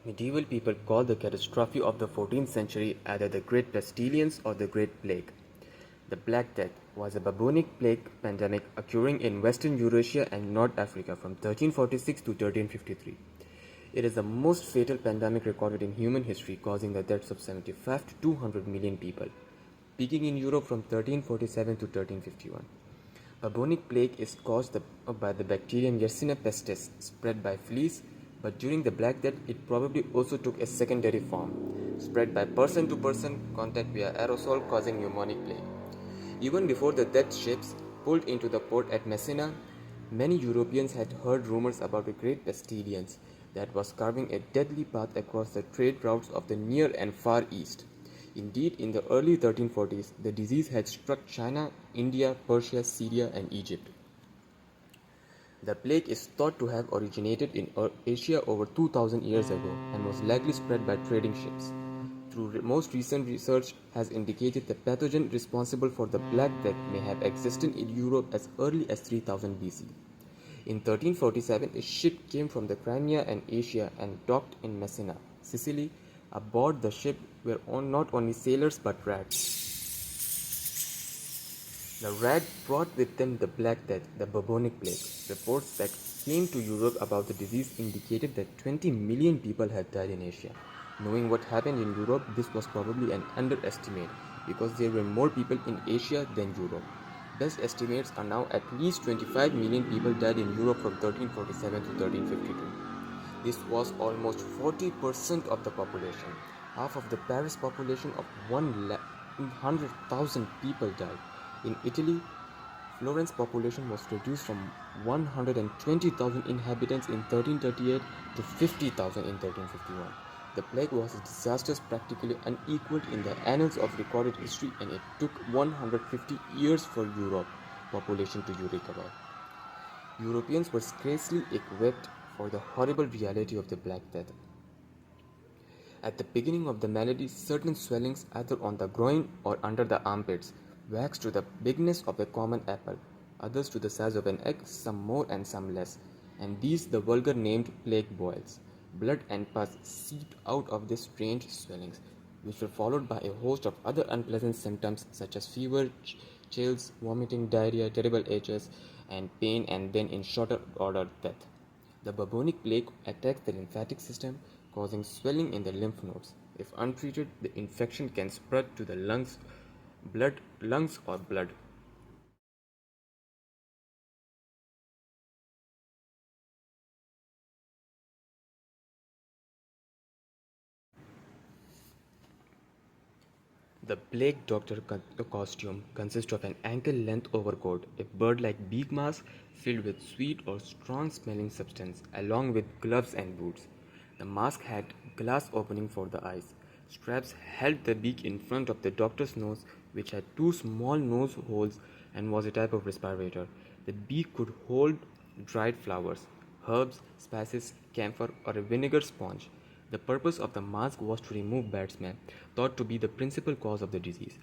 Medieval people called the catastrophe of the 14th century either the Great Pestilence or the Great Plague. The Black Death was a bubonic plague pandemic occurring in Western Eurasia and North Africa from 1346 to 1353. It is the most fatal pandemic recorded in human history, causing the deaths of 75 to 200 million people, peaking in Europe from 1347 to 1351. Bubonic plague is caused by the bacterium Yersinia pestis, spread by fleas, but during the Black Death it probably also took a secondary form, spread by person-to-person contact via aerosol, causing pneumonic plague. Even before the death ships pulled into the port at Messina, many Europeans had heard rumors about a great pestilence that was carving a deadly path across the trade routes of the Near and Far East. Indeed, in the early 1340s, the disease had struck China, India, Persia, Syria, and Egypt. The plague is thought to have originated in Asia over 2000 years ago and was likely spread by trading ships. Most recent research has indicated the pathogen responsible for the Black Death may have existed in Europe as early as 3000 BC. In 1347, a ship came from the Crimea and Asia and docked in Messina, Sicily. Aboard the ship were not only sailors but rats. The rat brought with them the Black Death, the bubonic plague. Reports that came to Europe about the disease indicated that 20 million people had died in Asia. Knowing what happened in Europe, this was probably an underestimate because there were more people in Asia than Europe. Best estimates are now at least 25 million people died in Europe from 1347 to 1352. This was almost 40% of the population. Half of the Paris population of 100,000 people died. In Italy, Florence's population was reduced from 120,000 inhabitants in 1338 to 50,000 in 1351. The plague was a disaster practically unequaled in the annals of recorded history, and it took 150 years for Europe's population to recover. Europeans were scarcely equipped for the horrible reality of the Black Death. At the beginning of the malady, certain swellings either on the groin or under the armpits waxed to the bigness of a common apple, others to the size of an egg, some more and some less, and these the vulgar named plague boils. Blood and pus seeped out of these strange swellings, which were followed by a host of other unpleasant symptoms such as fever, chills, vomiting, diarrhea, terrible aches, and pain, and then in shorter order death. The bubonic plague attacks the lymphatic system, causing swelling in the lymph nodes. If untreated, the infection can spread to the lungs or blood. The plague doctor costume consists of an ankle-length overcoat, a bird-like beak mask filled with sweet or strong-smelling substance, along with gloves and boots. The mask had glass opening for the eyes. Straps held the beak in front of the doctor's nose, which had two small nose holes and was a type of respirator. The beak could hold dried flowers, herbs, spices, camphor, or a vinegar sponge. The purpose of the mask was to remove bad smell, thought to be the principal cause of the disease.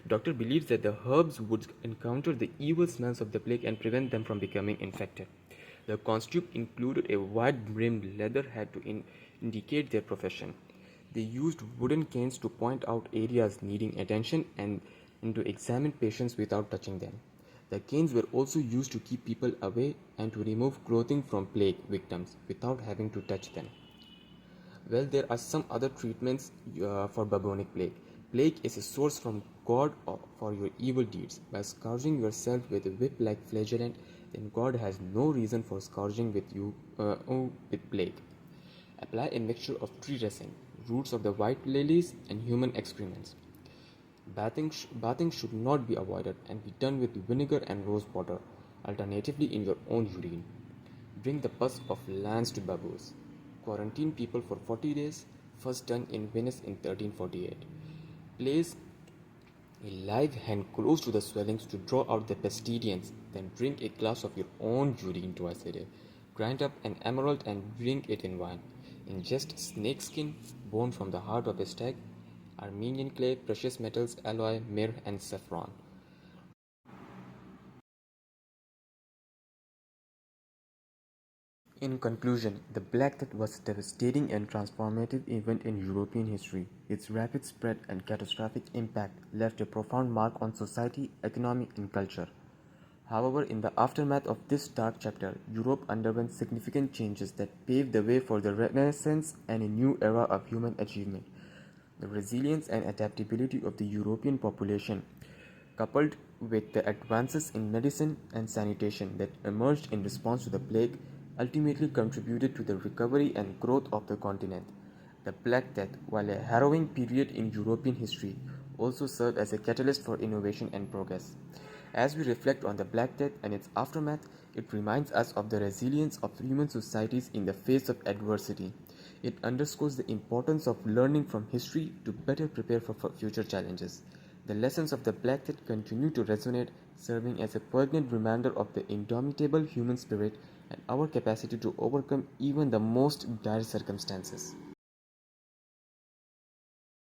Doctor believes that the herbs would encounter the evil smells of the plague and prevent them from becoming infected. The costume included a wide-brimmed leather hat to indicate their profession. They used wooden canes to point out areas needing attention and to examine patients without touching them. The canes were also used to keep people away and to remove clothing from plague victims without having to touch them. Well, there are some other treatments for bubonic plague. Plague is a source from God for your evil deeds. By scourging yourself with a whip-like flagellant, then God has no reason for scourging with you with plague. Apply a mixture of tree resin, roots of the white lilies, and human excrements. Bathing should not be avoided and be done with vinegar and rose water, alternatively in your own urine. Bring the pus of lions to baboons. Quarantine people for 40 days, first done in Venice in 1348. Place a live hand close to the swellings to draw out the pestilence, then drink a glass of your own urine twice a day. Grind up an emerald and drink it in wine. Ingest snakeskin, bone from the heart of a stag, Armenian clay, precious metals, alloy, myrrh, and saffron. In conclusion, the Black Death was a devastating and transformative event in European history. Its rapid spread and catastrophic impact left a profound mark on society, economy, and culture. However, in the aftermath of this dark chapter, Europe underwent significant changes that paved the way for the Renaissance and a new era of human achievement. The resilience and adaptability of the European population, coupled with the advances in medicine and sanitation that emerged in response to the plague, ultimately contributed to the recovery and growth of the continent. The Black Death, while a harrowing period in European history, also served as a catalyst for innovation and progress. As we reflect on the Black Death and its aftermath, it reminds us of the resilience of human societies in the face of adversity. It underscores the importance of learning from history to better prepare for future challenges. The lessons of the Black Death continue to resonate, serving as a poignant reminder of the indomitable human spirit and our capacity to overcome even the most dire circumstances.